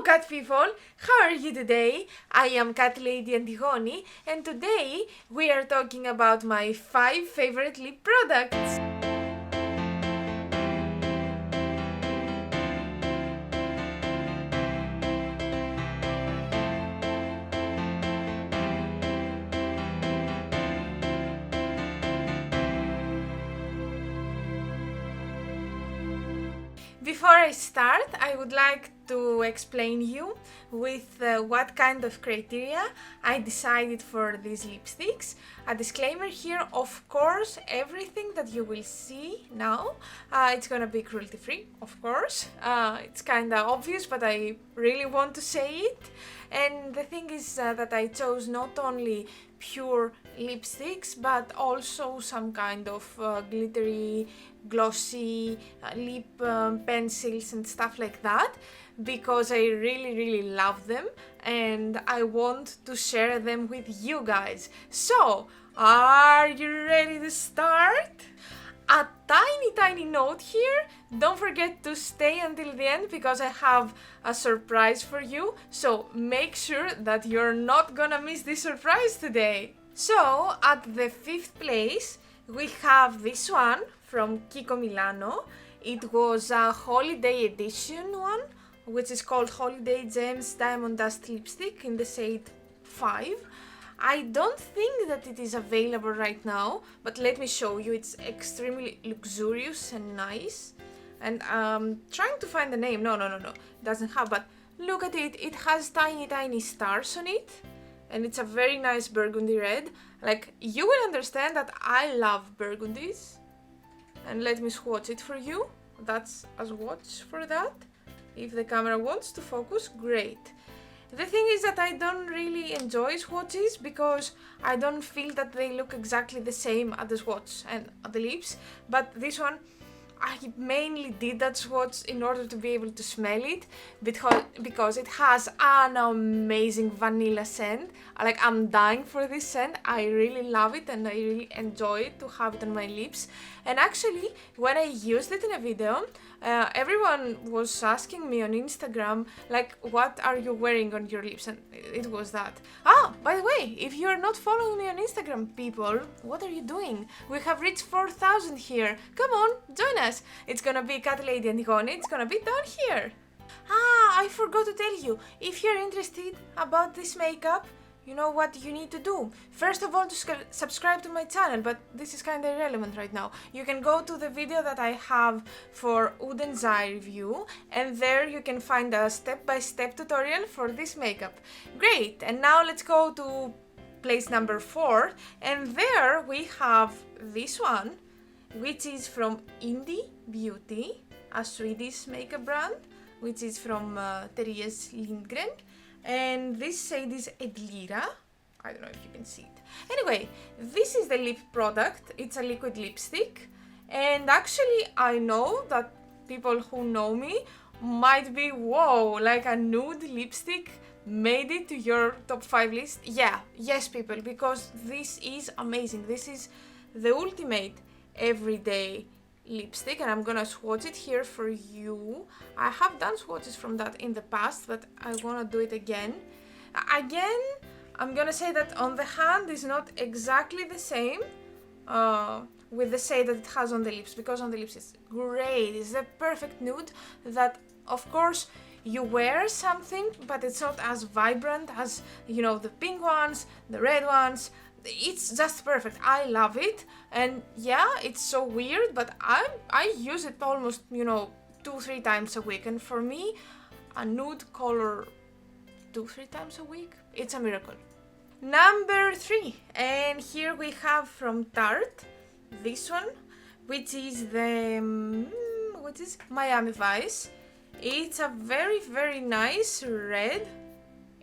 cat people, how are you today? I am Catlady Antigoni, and today we are talking about my 5 favorite lip products. Before I start, I would like to explain you with what kind of criteria I decided for these lipsticks. A disclaimer here, of course, everything that you will see now, it's gonna be cruelty free, of course. It's kinda obvious, but I really want to say it. And the thing is that I chose not only pure lipsticks, but also some kind of glittery, glossy lip pencils and stuff like that, because I really love them and I want to share them with you guys. So, are you ready to start? A tiny note here, don't forget to stay until the end because I have a surprise for you, so make sure that you're not gonna miss this surprise today. So at the 5th place we have this one from Kiko Milano. It was a holiday edition one, which is called Holiday Gems Diamond Dust Lipstick in the shade 5. I don't think that it is available right now, but let me show you. It's extremely luxurious and nice. And trying to find the name. No, it doesn't have, but look at it. It has tiny stars on it. And it's a very nice burgundy red. Like, you will understand that I love burgundies. And let me swatch it for you. That's a swatch for that. If the camera wants to focus, great. The thing is that I don't really enjoy swatches because I don't feel that they look exactly the same at the swatch and at the lips, but this one I mainly did that swatch in order to be able to smell it because it has an amazing vanilla scent. Like, I'm dying for this scent. I really love it and I really enjoy it to have it on my lips. And actually, when I used it in a video, everyone was asking me on Instagram, like, what are you wearing on your lips? And it was that. Ah, by the way, if you're not following me on Instagram, people, what are you doing? We have reached 4,000 here. Come on, join us. It's gonna be Catlady Antigoni. It's gonna be down here. Ah, I forgot to tell you. If you're interested about this makeup, you know what you need to do. First of all, to subscribe to my channel, but this is kind of irrelevant right now. You can go to the video that I have for Uden's eye review, and there you can find a step-by-step tutorial for this makeup. Great, and now let's go to place number 4, and there we have this one, which is from Indie Beauty, a Swedish makeup brand, which is from Therese Lindgren. And this shade is Edlira. I don't know if you can see it. Anyway, this is the lip product. It's a liquid lipstick. And actually, I know that people who know me might be, whoa, like a nude lipstick made it to your top 5 list. Yeah, yes, people, because this is amazing. This is the ultimate everyday lipstick, and I'm gonna swatch it here for you. I have done swatches from that in the past, but I wanna do it again. I'm gonna say that on the hand is not exactly the same with the shade that it has on the lips, because on the lips it's great. It's the perfect nude that, of course, you wear something, but it's not as vibrant as, you know, the pink ones, the red ones. It's just perfect. I love it. And yeah, it's so weird, but I use it almost, you know, 2-3 times a week. And for me, a nude color 2-3 times a week, it's a miracle. Number 3, and here we have from Tarte this one, which is the Miami Vice. It's a very nice red,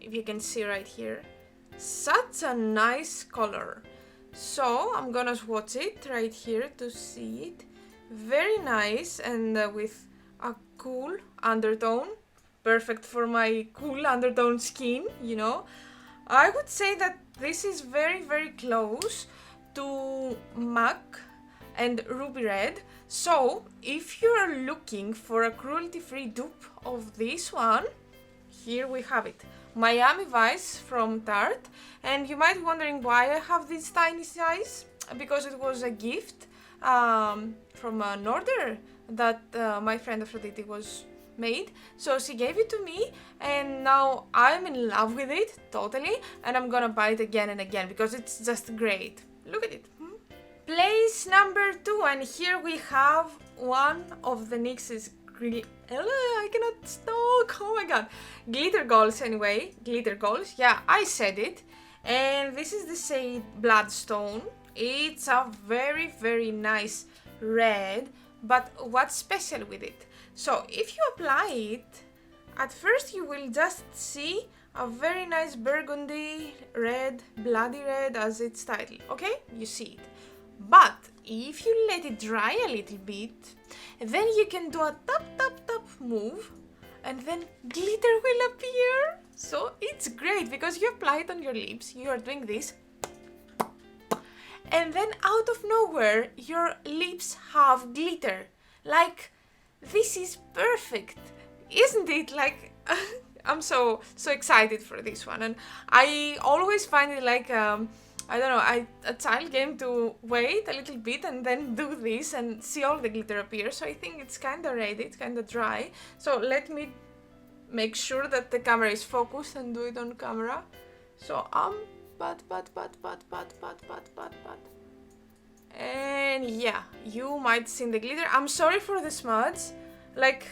if you can see right here. Such a nice color. So I'm gonna swatch it right here to see it. Very nice, and with a cool undertone. Perfect for my cool undertone skin, you know. I would say that this is very close to MAC and Ruby Red. So if you're looking for a cruelty-free dupe of this one, here we have it. Miami Vice from Tarte, and you might be wondering why I have this tiny size, because it was a gift from an order that my friend Aphrodite was made. So she gave it to me, and now I'm in love with it totally, and I'm gonna buy it again and again because it's just great. Look at it. Place number 2, and here we have one of the NYX's I cannot talk, oh my god, glitter goals anyway, glitter goals, yeah, I said it. And this is the shade Bloodstone. It's a very nice red, but what's special with it? So if you apply it, at first you will just see a very nice burgundy red, bloody red as its title, okay? You see it. But if you let it dry a little bit, then you can do a tap move, and then glitter will appear. So it's great because you apply it on your lips, you are doing this, and then out of nowhere your lips have glitter. Like, this is perfect, isn't it? Like, I'm so excited for this one, and I always find it like I don't know, a child game to wait a little bit and then do this and see all the glitter appear. So I think it's kind of ready, it's kind of dry. So let me make sure that the camera is focused and do it on camera. So pat. And yeah, you might see the glitter. I'm sorry for the smudge. Like,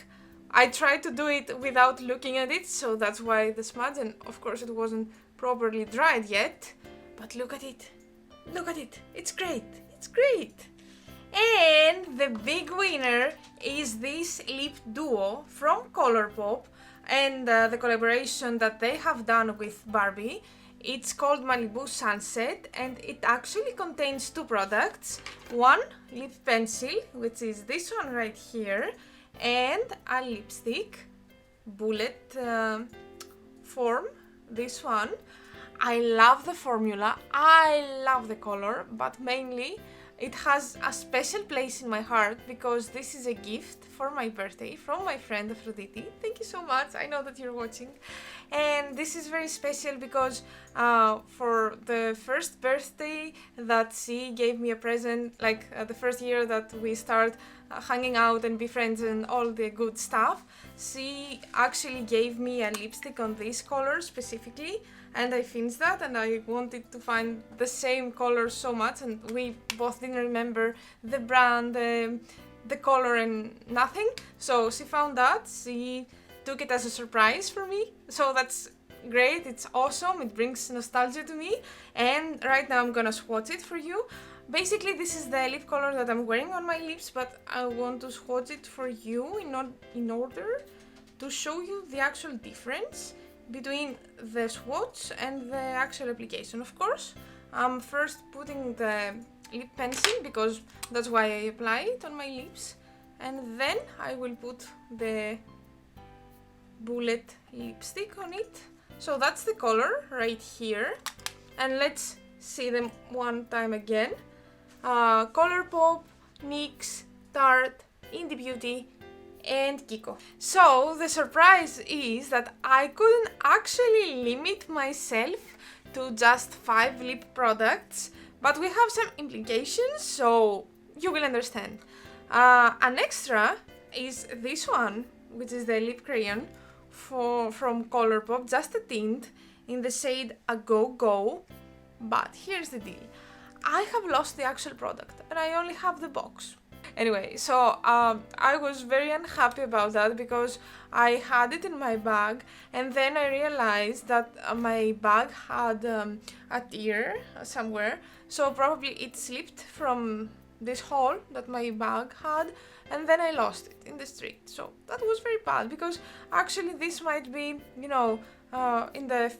I tried to do it without looking at it, so that's why the smudge, and of course it wasn't properly dried yet. But look at it, it's great, it's great. And the big winner is this lip duo from Colourpop, and the collaboration that they have done with Barbie. It's called Malibu Sunset, and it actually contains 2 products. One lip pencil, which is this one right here, and a lipstick, bullet form, this one. I love the formula, I love the color, but mainly it has a special place in my heart because this is a gift for my birthday from my friend Aphrodite. Thank you so much, I know that you're watching. And this is very special because for the first birthday that she gave me a present, like the first year that we start hanging out and be friends and all the good stuff, she actually gave me a lipstick on this color specifically. And I finished that, and I wanted to find the same color so much, and we both didn't remember the brand, the color and nothing. So she found that, she took it as a surprise for me. So that's great, it's awesome, it brings nostalgia to me. And right now I'm gonna swatch it for you. Basically this is the lip color that I'm wearing on my lips, but I want to swatch it for you in order to show you the actual difference between the swatch and the actual application. Of course, I'm first putting the lip pencil because that's why I apply it on my lips, and then I will put the bullet lipstick on it. So that's the color right here, and let's see them one time again. Colourpop, NYX, Tarte, Indie Beauty, and Kiko. So the surprise is that I couldn't actually limit myself to just 5 lip products, but we have some implications, so you will understand. An extra is this one, which is the lip crayon from Colourpop, just a tint in the shade A Go Go. But here's the deal, I have lost the actual product and I only have the box. Anyway, so I was very unhappy about that because I had it in my bag, and then I realized that my bag had a tear somewhere, so probably it slipped from this hole that my bag had, and then I lost it in the street. So that was very bad because actually this might be, you know, in the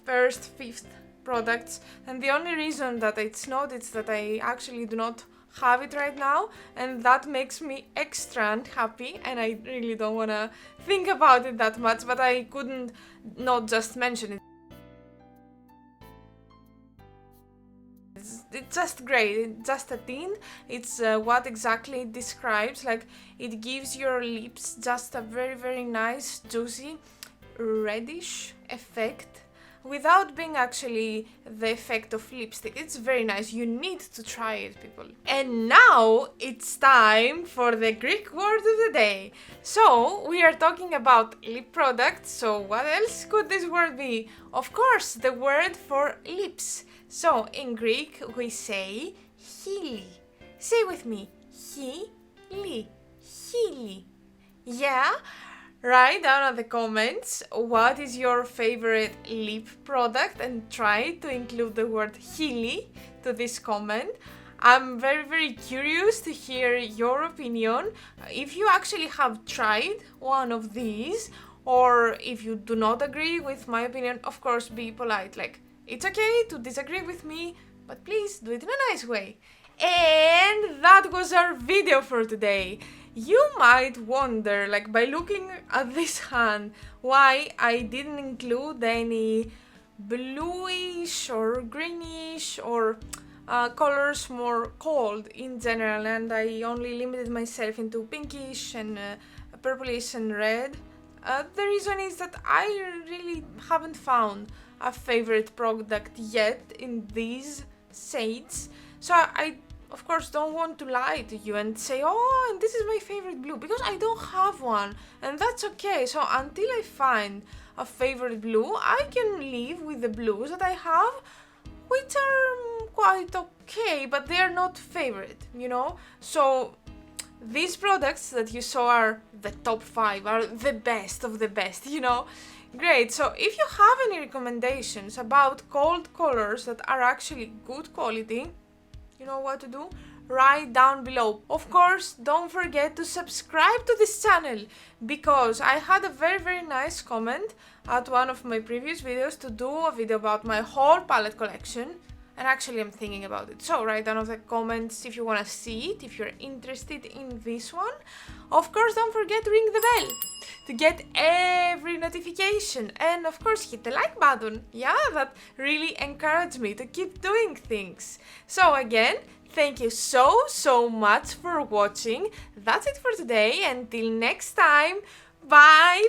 first 5th products, and the only reason that it's not is that I actually do not have it right now, and that makes me extra unhappy, and I really don't want to think about it that much, but I couldn't not just mention it. It's just great, it's just a tint, it's what exactly it describes, like it gives your lips just a very nice, juicy, reddish effect without being actually the effect of lipstick. It's very nice. You need to try it, people. And now it's time for the Greek word of the day. So we are talking about lip products. So what else could this word be? Of course, the word for lips. So in Greek we say hili. Say with me, hili, hili. Yeah? Write down in the comments what is your favorite lip product and try to include the word hili to this comment. I'm very curious to hear your opinion. If you actually have tried one of these, or if you do not agree with my opinion, of course be polite. Like, it's okay to disagree with me, but please do it in a nice way. And that was our video for today. You might wonder, like by looking at this hand, why I didn't include any bluish or greenish or colors more cold in general, and I only limited myself into pinkish and purplish and red. The reason is that I really haven't found a favorite product yet in these shades, so I of course don't want to lie to you and say, oh, and this is my favorite blue, because I don't have one, and that's okay. So until I find a favorite blue, I can live with the blues that I have, which are quite okay, but they are not favorite, you know? So these products that you saw are the top 5, are the best of the best, you know? Great. So if you have any recommendations about cold colors that are actually good quality, you know what to do? Write down below. Of course, don't forget to subscribe to this channel, because I had a very nice comment at one of my previous videos to do a video about my whole palette collection, and actually I'm thinking about it. So write down in the comments if you want to see it, if you're interested in this one. Of course, don't forget to ring the bell to get every notification, and of course hit the like button. Yeah, that really encourages me to keep doing things. So again, thank you so much for watching. That's it for today. Until next time, bye.